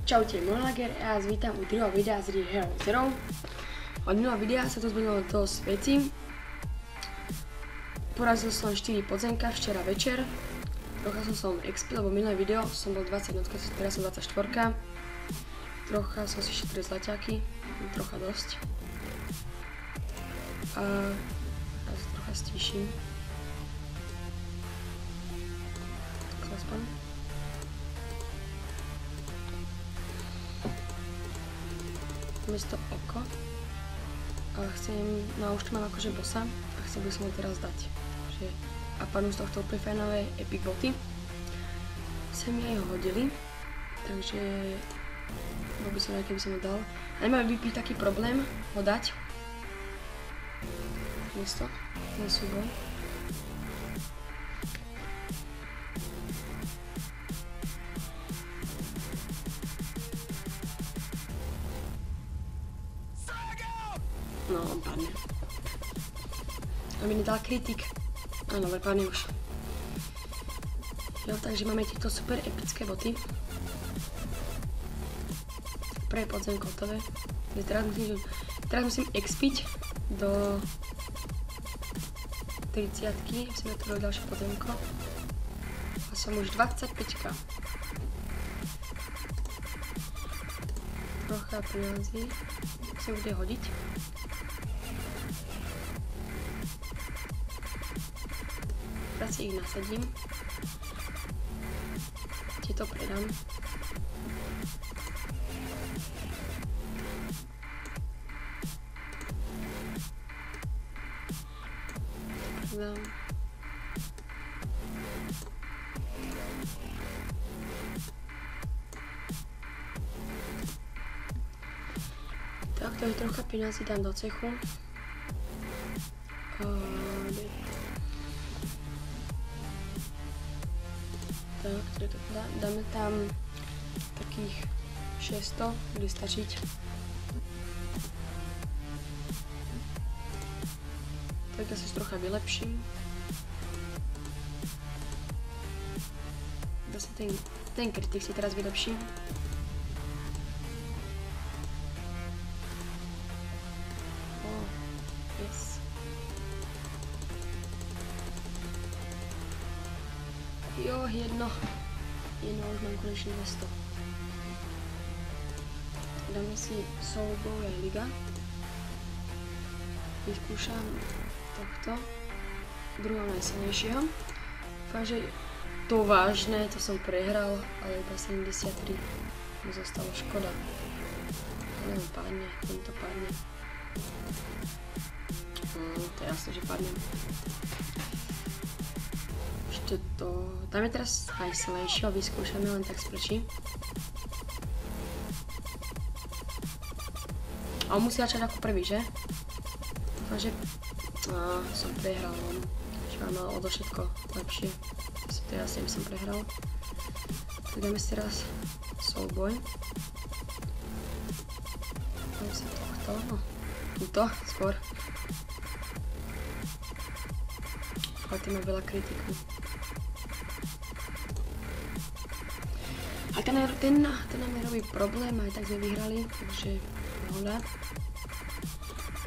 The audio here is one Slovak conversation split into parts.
Čaute, Monlager, ja vás vítam u druhého videa z Hero Zero. Od minulého videa sa to zmenilo dosť vecí. Porazil som 4 podzemka včera večer. Trocha som expil, lebo minulé video som bol 20 jednotka, teraz som 24. Trocha som si šetril zlaťáky, trocha dosť. A ja sa trocha stíšim. Tak sa aspoň. Miesto oko a už to mám akože bossa a chcel by som ho teraz dať a padnú z tohto úplne fajnové epic boty sa mi aj hodili, takže bol by som rád, keby som ho dal a nemám byť taký problém ho dať miesto na súboj. No, on padne. A mi nedal kritik. Áno, ale padne už. Jo, takže máme tieto super epické boty. Prvé podzemko hotové. Teraz musím expiť do 30-ky. Musím na to robiť ďalšie podzemko. A som už 25-ka. Trocha peniazy. Musím bude hodiť. Teraz si ich nasadím. Tieto predám. Predám. Tak, to je trocha peňazí dám do cechu. Tak, dáme tam takých 600, bude stačiť. Tak ja si trocha vylepším. Zase ten kritik si teraz vylepším. Yes. Jo, jedno už mám konečne 200. Dáme si souboj aj liga. Vyskúšam tohto druhého najsilnejšieho. Fakt, že to vážne, to som prehral, ale iba 73 mi zostalo škoda. Ale on padne, tento padne. To je jasné, že padnem. Ešte to... Dáme teraz najsilnejšieho, vyskúšame len tak z plečí. A on musí začať ako prvý, že? Dúfam, že... som prehral, že mám mal o to všetko lepšie. Teraz som prehral. Tak dáme si teraz souboj. Dáme si tohto, no. Tuto, skôr. Ale ten má veľa kritiku. A ten nám nerobí problém, aj tak sme vyhrali, takže pohoda.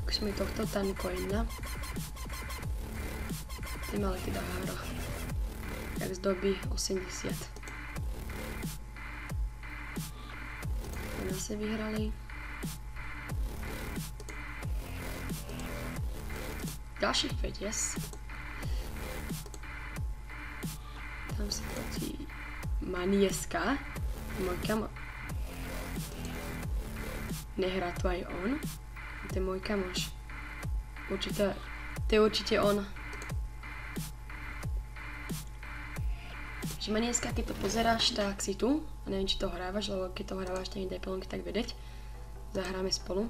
Skúsime tohto Tancoina. Ten ale teda hára. Jak z doby 80. A zase vyhrali. Ďalších 5, yes. Tam si proti Manieska. Môj kamoš. Nehrá tu aj on. To je môj kamoš. Určite, to je určite on. Že Manieska, keď to pozeráš, tak si tu. A neviem, či to hrávaš, lebo keď to hrávaš, tak mi daj plnky tak vedieť. Zahráme spolu.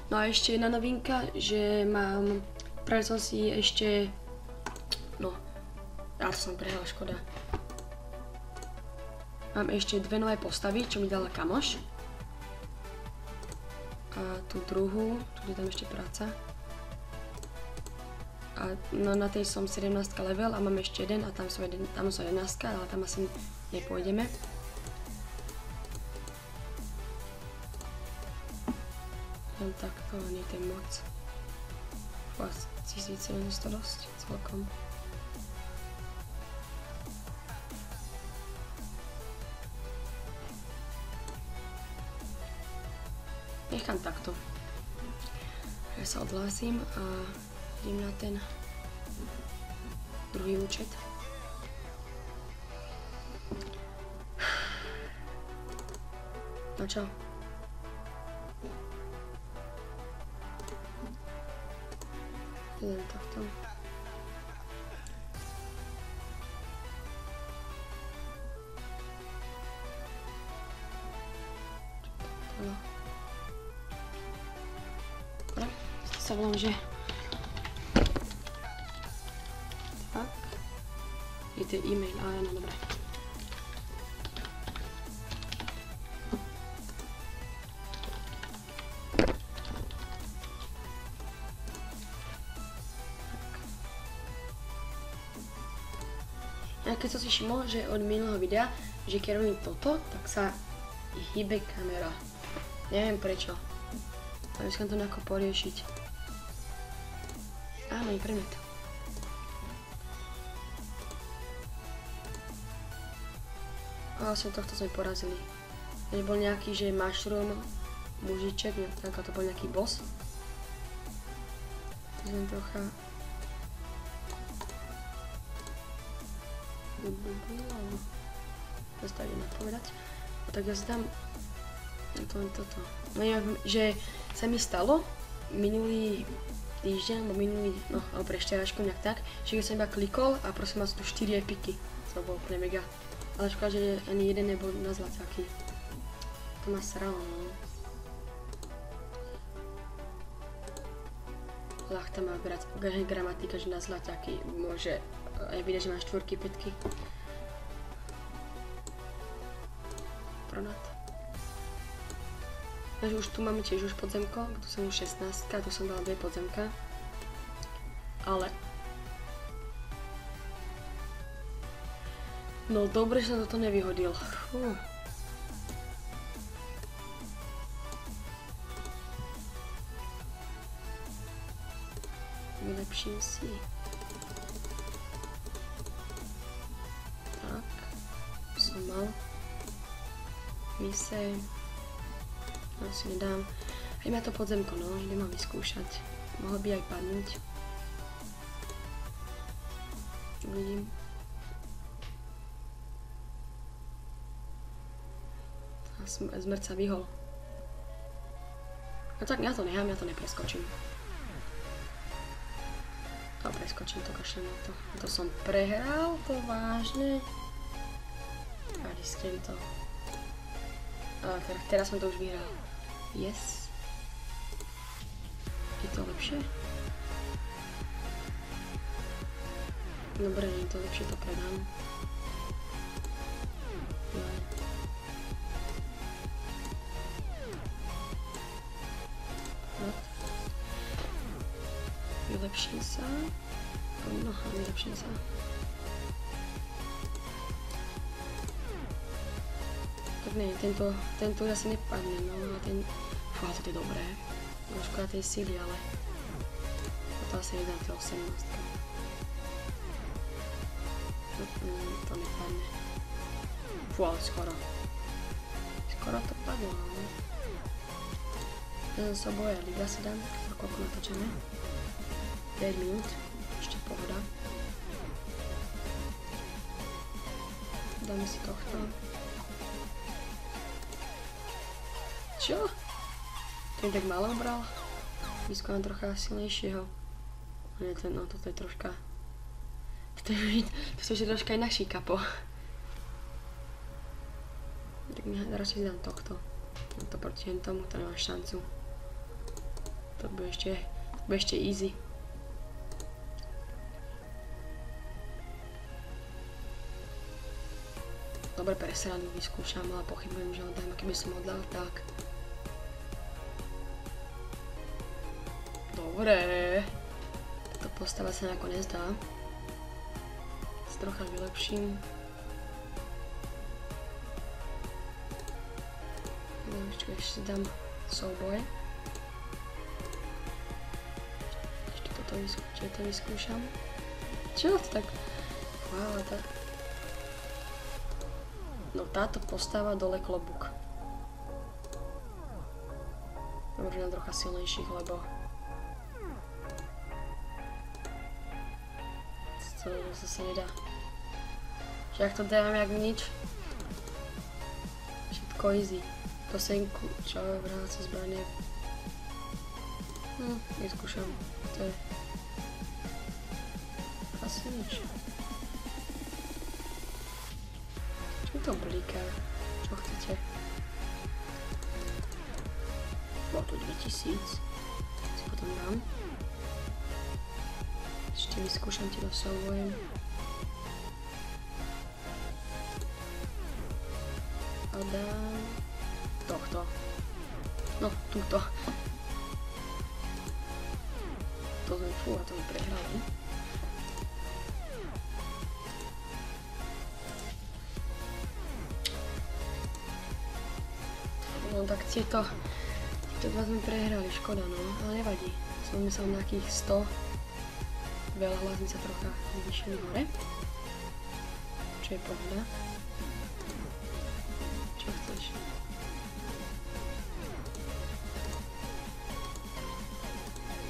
No a ešte jedna novinka, že mám... Práve som si ešte... No... Ja to som prehral, škoda. Mám ešte dve nové postavy, čo mi dala kamoš. A tú druhú, tu je tam ešte práca. A no, na tej som 17 level a mám ešte jeden a tam som 11, ale tam asi nepôjdeme. nechám takto, nie to je moc. Fakt, 1700 dosť, celkom. Nechám takto. Ja sa odhlásím a idem na ten druhý účet. No čo? Idem takto. Dobre, sa volám, že tak. Je to e-mail, ale no dobre. A keď som si všimol, že od minulého videa, že keď robím toto, tak sa hýbe kamera. Neviem prečo. Ale skúsim to nejako poriešiť. Áno, je predmet. A vlastne tohto sme porazili. Keď bol nejaký, že mushroom, mužiček, tak to bol nejaký boss. Len trocha... Zastavím napovedať. Tak ja zdám toto. No ja, že sa mi stalo minulý týždeň, alebo prešťaračko nejak tak, že keď som iba klikol a prosím vás tu 4 epiky. To bolo úplne mega. Ale škoda, že ani jeden nebol na zlaťaky. To ma sralo, no. Ľahta má gramatika, že na zlaťaky môže aj vidieť, že má 4, 5. Pronat. Takže už tu máme tiež už podzemko, tu som už 16, tu som dala 2 podzemka. Ale... No dobre, že som toto nevyhodil. Fú. Vylepším si. Tak. Som mal. Mise. No si nedám. Idem na to podzemko, no. Idem ho vyskúšať. Mohol by aj padnúť. Uvidím. Zmrt sa vyhol. No tak ja to nechám, ja to nepreskočím. A preskočím to, kašlem na to. To som prehral, to vážne. A risknem to. A teraz som to už vyhral. Yes. Je to lepšie? Dobre, nie je to lepšie, to predám. Vylepším sa. No, vylepším sa. Tak nie, tento už asi nepadne, no a ten... Fú, toto je dobré. No škoda tej síly, ale... Toto asi nedám tie 18. To nepadne. Fú, ale skoro. Skoro to padlo, ale... Ja som sa boja, liga si dám, koľko natočíme. 5 minút, ešte pohoda. Dáme si tohto. Čo? Ten tak málo bral? Vyskúšam trocha silnejšieho. No toto je troška... To je troška inakší kapo. Tak radšej si dám tohto. To proti tomu, to nemá šancu. To bude ešte easy. Dobre, presranu vyskúšam, ale pochybujem, že ho dám, keby som ho dal tak. Dobre. Táto postava sa nejako nezdá. Si trocha vylepším. Ešte si dám souboje. to vyskúšam. Čo to tak? Wow, no táto postava dole klobúk. Možno trocha silnejších, lebo to zase nedá. Že ak to dávam jak nič, všetko easy. Kosenku, čo vráca zbranie. Vyskúšam. To je asi nič. Čo to blíka? Čo chcete? Bolo to 2000. Si potom dám. Ešte vyskúšam ti dosouvojem. A dám tohto. No, túto. To sme prehrali. No tak tieto dva sme prehrali, škoda no, ale nevadí. Som myslel nejakých 100. Veľa hlasní sa trocha vyšli hore. Čo je pohoda. Čo chceš?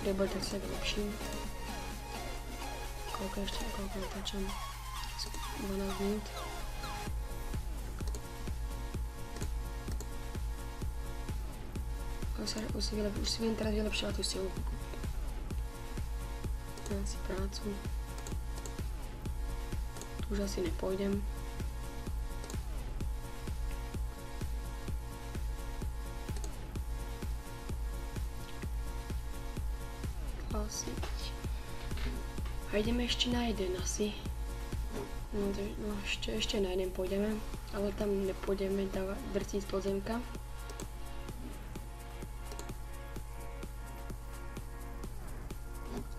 Neboj, tak sa vylepším. Koľko natáčam? 12 minút. Už si viem teraz vylepšila tú silu. Dám si prácu. Tu už asi nepôjdem. A ideme ešte na jeden asi. No ešte na jeden pôjdeme, ale tam nepôjdeme drtiť z podzemka.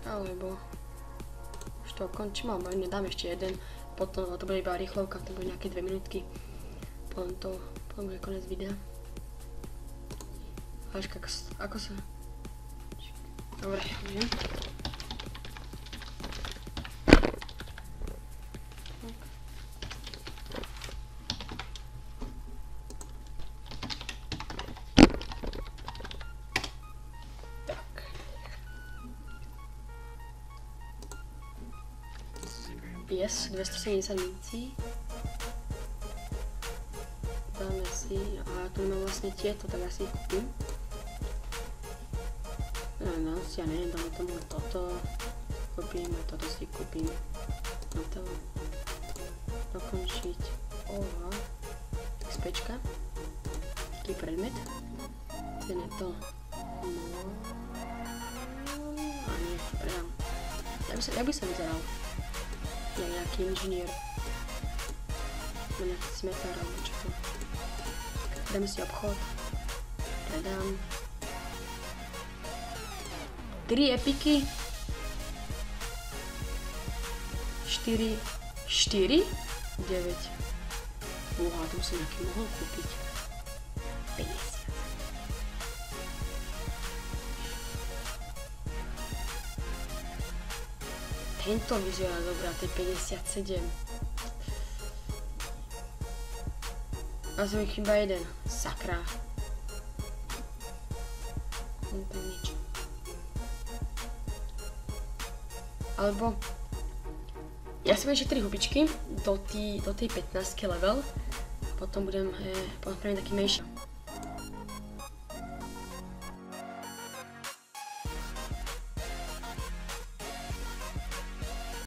Alebo už to končím, alebo nedám ešte jeden, potom to bude iba rýchlovka, to bude nejaké 2 minútky. Potom bude konec videa. Ažka, ako sa... Dobre, idem. Yes, 270 mincí. Dáme si, a tu mám vlastne tieto, tak asi ich kúpim. No, ja neviem, dáme tomu toto. Kúpim a toto si kúpim. Na to dokončiť. Oha. XPčka. Taký predmet. Ten je to. No. A nie, predám. Jak by sa vyzeral? Ja nejaký inžinier. Nejaký smetár alebo čo to. Dáme si obchod. Predám. 3 epiky. 4. 9. Uha, tu som nejaký mohol kúpiť. 50. Tento vyzerá dobrá, to je 57. A som ich chyba jeden. Sakra. No to nič. Alebo... Ja si budem ešte 3 hubičky do tej 15 level. Potom budem spravím taký menší.